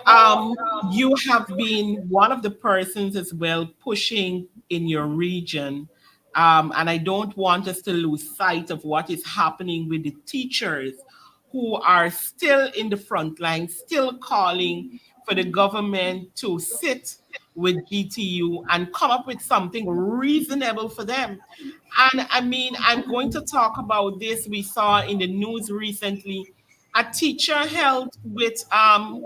have been one of the persons as well pushing in your region. And I don't want us to lose sight of what is happening with the teachers who are still in the front line, still calling for the government to sit with GTU and come up with something reasonable for them. And I mean, I'm going to talk about this. We saw in the news recently a teacher held with I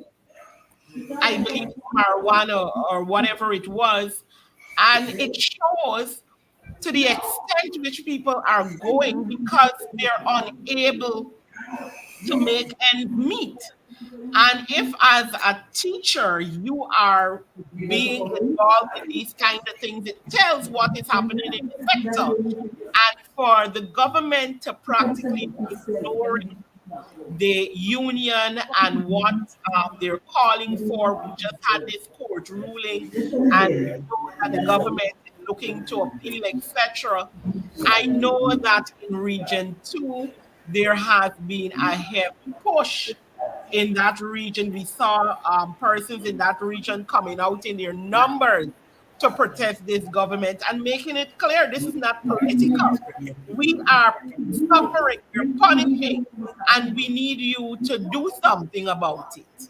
believe marijuana or whatever it was. And it shows to the extent which people are going because they're unable to make ends meet. And if, as a teacher, you are being involved in these kind of things, it tells what is happening in the sector. And for the government to practically be ignoring the union and what they're calling for. We just had this court ruling, and we know that the government is looking to appeal, etc. I know that in Region 2, there has been a heavy push in that region. We saw persons in that region coming out in their numbers to protest this government and making it clear this is not political. We are suffering, we're punishing, and we need you to do something about it.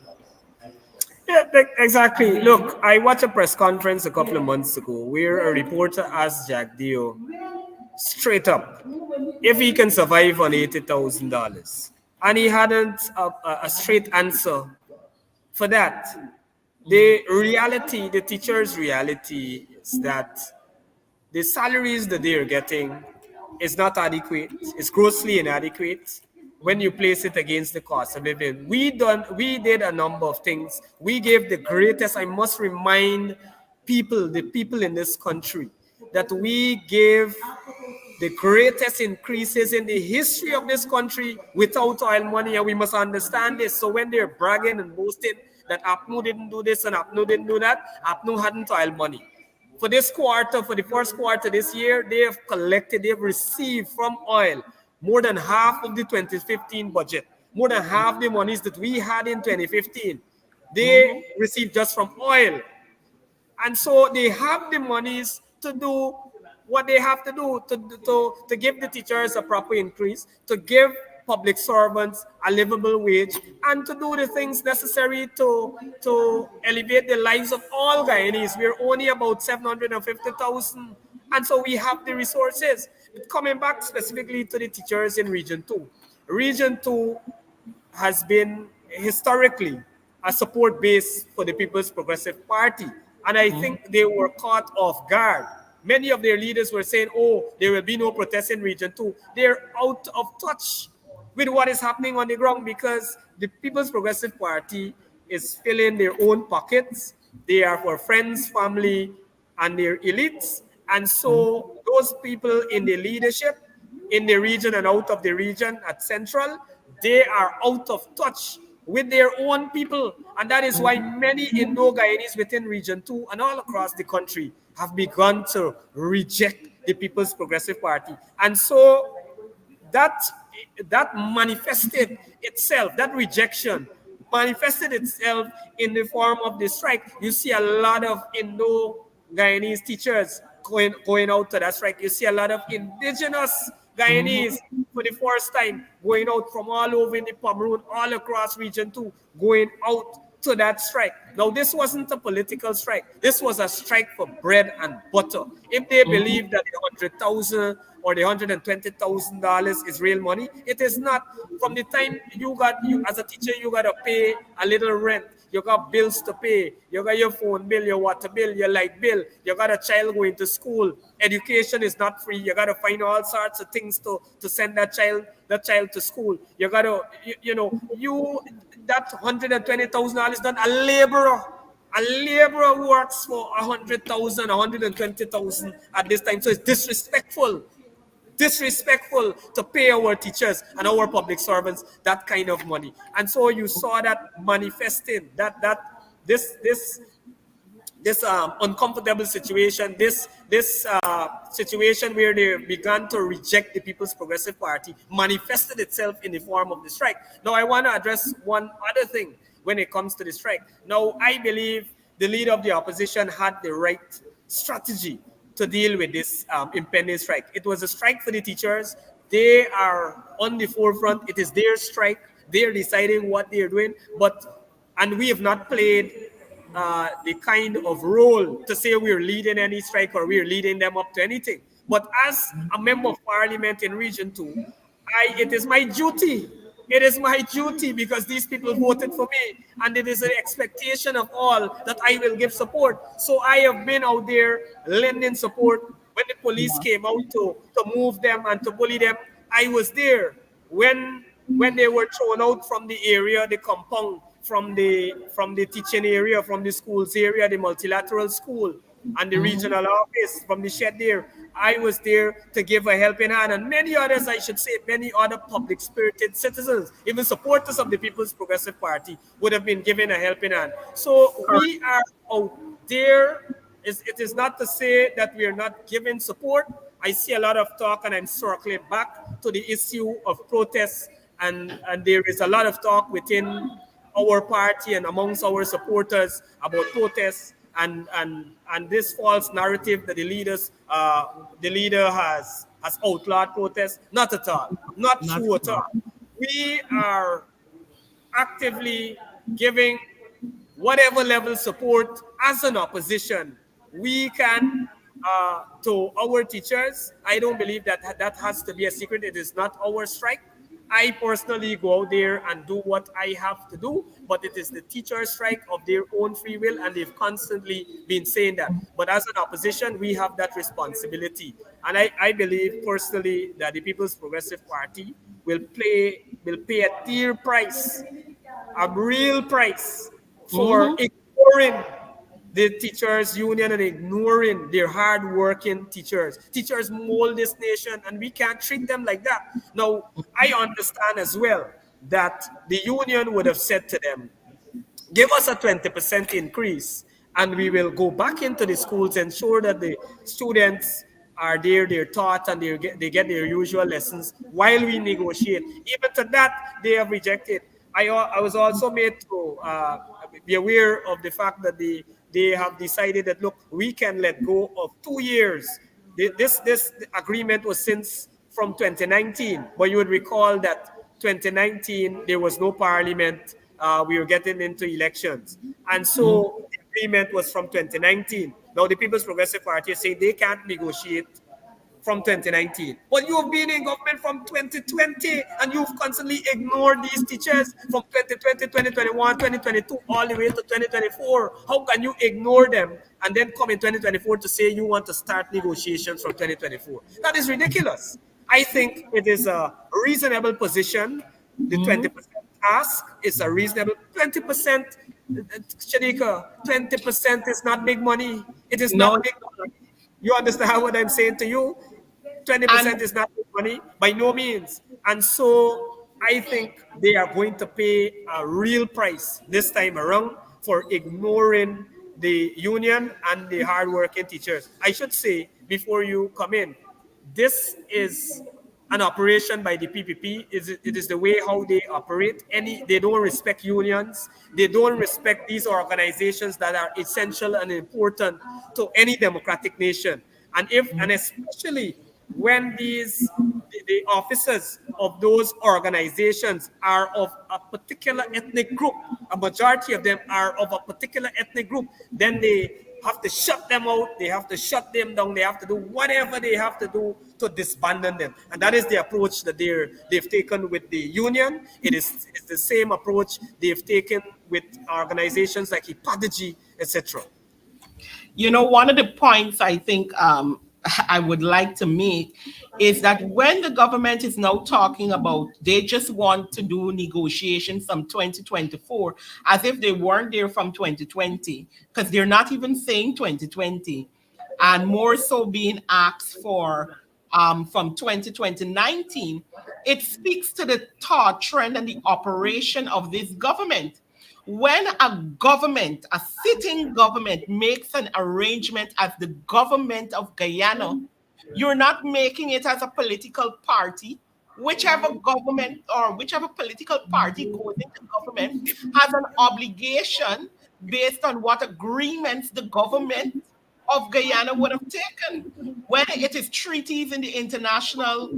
Yeah, exactly. Look, I watched a press conference a couple of months ago where a reporter asked Jack Dio straight up if he can survive on $80,000, and he hadn't a straight answer for that. The reality, the teacher's reality, is that the salaries that they are getting is not adequate. It's grossly inadequate when you place it against the cost of living. We did a number of things. We gave the greatest. I must remind people, the people in this country, that we gave the greatest increases in the history of this country without oil money, and we must understand this. So when they're bragging and boasting that APNU didn't do this and APNU didn't do that, APNU hadn't oil money. For this quarter, for the first quarter this year, they've received from oil more than half of the 2015 budget, more than half the monies that we had in 2015. They
Mhm.
received just from oil. And so they have the monies to do what they have to do to give the teachers a proper increase, to give public servants a livable wage, and to do the things necessary to elevate the lives of all Guyanese. We're only about 750,000. And so we have the resources. But coming back specifically to the teachers in Region 2. Region 2 has been historically a support base for the People's Progressive Party. And I
Mhm.
think they were caught off guard. Many of their leaders were saying, oh, there will be no protests in Region 2. They're out of touch with what is happening on the ground because the People's Progressive Party is filling their own pockets. They are for friends, family, and their elites. And
Mhm.
so those people in the leadership in the region and out of the region at Central, they are out of touch with their own people. And that is why many Indo-Guyanese within Region 2 and all across the country have begun to reject the People's Progressive Party. And so that that manifested itself, that rejection manifested itself in the form of the strike. You see a lot of Indo-Guyanese teachers going out to that strike. You see a lot of indigenous Guyanese
Mhm.
for the first time going out from all over in the Pomeroon, all across Region 2, going out to that strike. Now, this wasn't a political strike. This was a strike for bread and butter. If they
Mhm.
believe that the 100,000 or the $120,000 is real money. It is not. From the time you as a teacher, you got to pay a little rent. You got bills to pay. You got your phone bill, your water bill, your light bill. You got a child going to school. Education is not free. You got to find all sorts of things to send that child to school. You got to that $120,000 done. A laborer works for 100,000, 120,000 at this time. So it's disrespectful to pay our teachers and our public servants that kind of money. And so you saw that manifesting that this uncomfortable situation, this situation where they began to reject the People's Progressive Party, manifested itself in the form of the strike. Now, I want to address one other thing when it comes to the strike. Now, I believe the leader of the opposition had the right strategy to deal with this impending strike. It was a strike for the teachers. They are on the forefront. It is their strike. They're deciding what they're doing. And we have not played the kind of role to say we're leading any strike or we're leading them up to anything. But as a member of parliament in Region 2, it is my duty. It is my duty because these people voted for me, and it is an expectation of all that I will give support. So I have been out there lending support. When the police came out to move them and to bully them, I was there. When they were thrown out from the area, the compound, from the teaching area, from the schools area, the multilateral school, and the regional office, from the shed there, I was there to give a helping hand. And many others, I should say, many other public spirited citizens, even supporters of the People's Progressive Party, would have been given a helping hand. So we are out there. It is not to say that we are not giving support. I see a lot of talk, and I'm circling back to the issue of protests, and there is a lot of talk within our party and amongst our supporters about protests and this false narrative that the leader has outlawed protests. Not at all. Not true at all. We are actively giving whatever level support as an opposition we can to our teachers. I don't believe that has to be a secret. It is not our strike. I personally go out there and do what I have to do, but it is the teacher strike of their own free will, and they've constantly been saying that. But as an opposition, we have that responsibility. And I believe personally that the People's Progressive Party will pay a dear price, a real price, for ignoring the teachers union and ignoring their hard-working teachers. Teachers mold this nation, and we can't treat them like that. Now, I understand as well that the union would have said to them, give us a 20% increase, and we will go back into the schools, ensure that the students are there, they're taught, and they get their usual lessons while we negotiate. Even to that, they have rejected. I was also made to be aware of the fact that they have decided that, look, we can let go of 2 years. This agreement was since from 2019, but you would recall that 2019 there was no parliament. We were getting into elections, and so the agreement was from 2019. Now the People's Progressive Party is saying they can't negotiate from 2019. But you have been in government from 2020, and you've constantly ignored these teachers from 2020, 2021, 2022, all the way to 2024. How can you ignore them and then come in 2024 to say you want to start negotiations from 2024? That is ridiculous. I think it is a reasonable position. The 20% ask is a reasonable 20%. Shanieka, 20% is not big money. It is
No,
not big money. You understand what I'm saying to you? 20% is not money by no means. And so I think they are going to pay a real price this time around for ignoring the union and the hardworking teachers. I should say, before you come in, this is an operation by the PPP. It is the way how they operate. They don't respect unions. They don't respect these organizations that are essential and important to any democratic nation. And especially when the officers of those organizations are of a particular ethnic group, a majority of them are of a particular ethnic group, then they have to shut them out, they have to shut them down, they have to do whatever they have to do to disbanding them. And that is the approach that they've taken with the union. It's the same approach they've taken with organizations like Hipadagy, etc.
One of the points I think I would like to make is that when the government is now talking about they just want to do negotiations from 2024, as if they weren't there from 2020, because they're not even saying 2020, and more so being asked for from 2019, it speaks to the thought trend and the operation of this government. When a government, a sitting government, makes an arrangement as the government of Guyana, you're not making it as a political party. Whichever government or whichever political party goes into government has an obligation based on what agreements the government of Guyana would have taken. Whether it is treaties in the international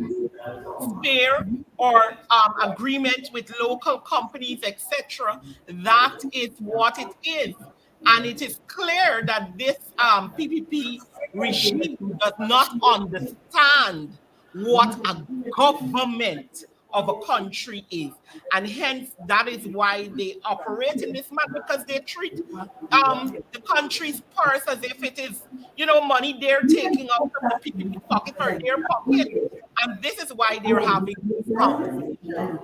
sphere or agreement with local companies, etc. That is what it is. And it is clear that this PPP regime does not understand what a government of a country is. And hence, that is why they operate in this manner, because they treat the country's purse as if it is, money they're taking out from the PPP pocket or their pocket. And this is why they're having this conversation.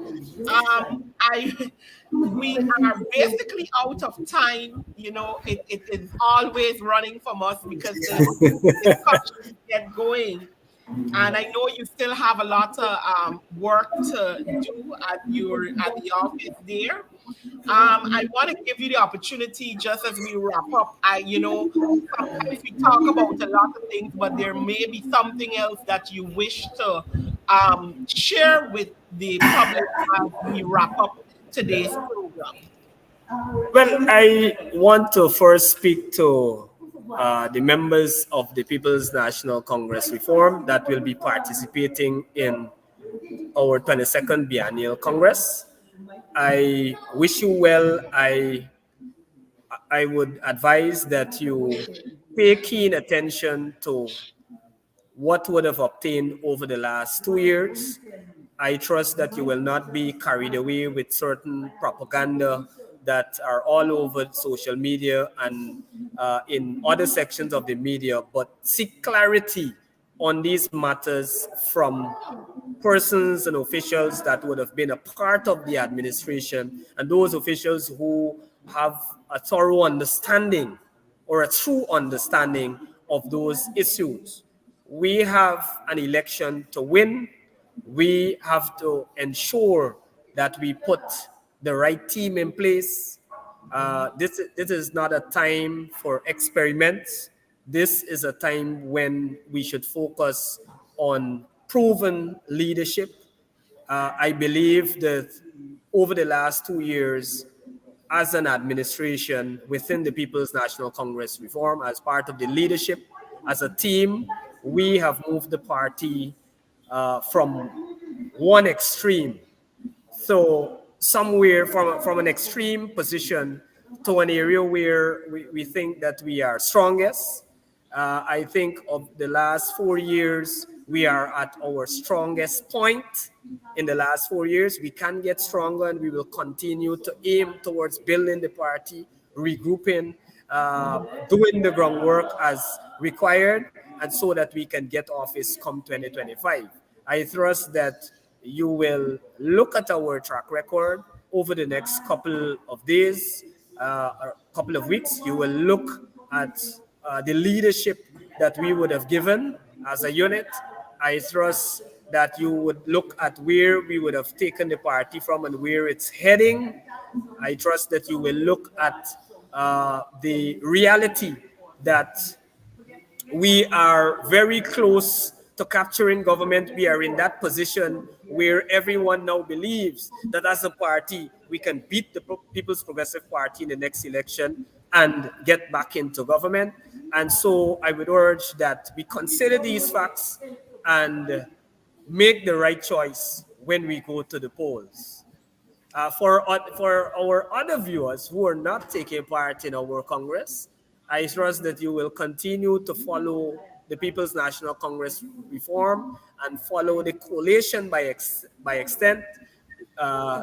I we are basically out of time. It is always running from us because the discussions get going. And I know you still have a lot of work to do at the office there. I want to give you the opportunity just as we wrap up. Sometimes we talk about a lot of things, but there may be something else that you wish to share with the public as we wrap up today's program.
Well, I want to first speak to the members of the People's National Congress Reform that will be participating in our 22nd Biennial Congress. I wish you well. I would advise that you pay keen attention to what would have obtained over the last 2 years. I trust that you will not be carried away with certain propaganda that are all over social media and in other sections of the media, but seek clarity on these matters from persons and officials that would have been a part of the administration and those officials who have a thorough understanding or a true understanding of those issues. We have an election to win. We have to ensure that we put the right team in place. This is not a time for experiments. This is a time when we should focus on proven leadership. I believe that over the last 2 years, as an administration within the People's National Congress Reform, as part of the leadership, as a team, we have moved the party from one extreme, so somewhere from an extreme position to an area where we think that we are strongest. I think of the last 4 years, we are at our strongest point in the last 4 years. We can get stronger and we will continue to aim towards building the party, regrouping, doing the groundwork as required, and so that we can get office come 2025. I trust that you will look at our track record over the next couple of days, or couple of weeks. You will look at the leadership that we would have given as a unit. I trust that you would look at where we would have taken the party from and where it's heading. I trust that you will look at the reality that we are very close to capturing government. We are in that position where everyone now believes that as a party, we can beat the People's Progressive Party in the next election and get back into government. And so I would urge that we consider these facts and make the right choice when we go to the polls. For our other viewers who are not taking part in our Congress, I trust that you will continue to follow the People's National Congress reform and follow the coalition by extent.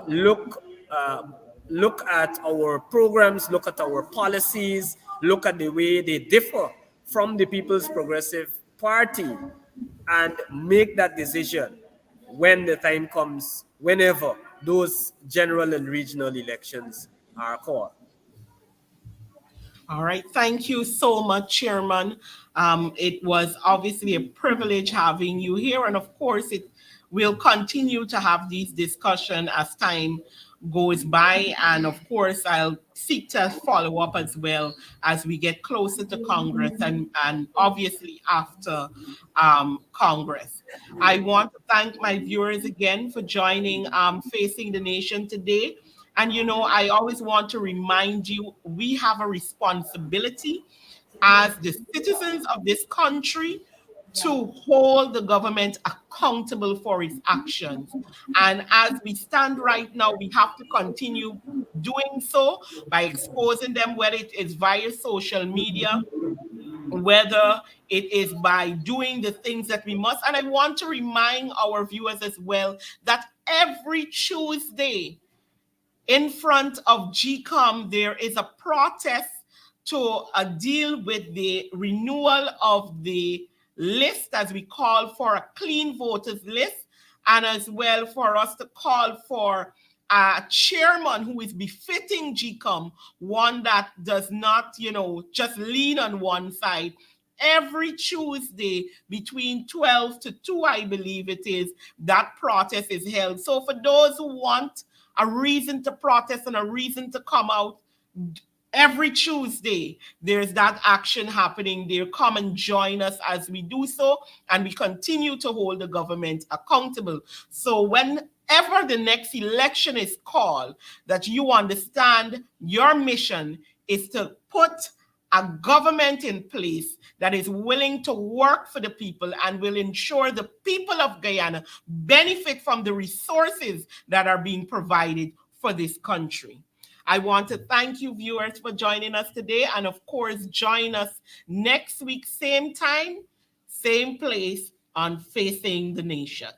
Look look at our programs, look at our policies, look at the way they differ from the People's Progressive Party, and make that decision when the time comes, whenever those general and regional elections are called.
All right. Thank you so much, Chairman. It was obviously a privilege having you here. And of course, it will continue to have these discussions as time goes by. And of course, I'll seek to follow up as well as we get closer to Congress and obviously after Congress. I want to thank my viewers again for joining Facing the Nation today. And I always want to remind you we have a responsibility as the citizens of this country to hold the government accountable for its actions. And as we stand right now, we have to continue doing so by exposing them, whether it is via social media, whether it is by doing the things that we must. And I want to remind our viewers as well that every Tuesday, in front of GCOM, there is a protest to deal with the renewal of the list, as we call for a clean voters list, and as well for us to call for a chairman who is befitting GCOM, one that does not, just lean on one side. Every Tuesday between 12 to 2, I believe it is, that protest is held. So for those who want a reason to protest and a reason to come out, every Tuesday, there's that action happening there. Come and join us as we do so, and we continue to hold the government accountable. So whenever the next election is called, that you understand your mission is to put a government in place that is willing to work for the people and will ensure the people of Guyana benefit from the resources that are being provided for this country. I want to thank you, viewers, for joining us today. And of course, join us next week, same time, same place on Facing the Nation.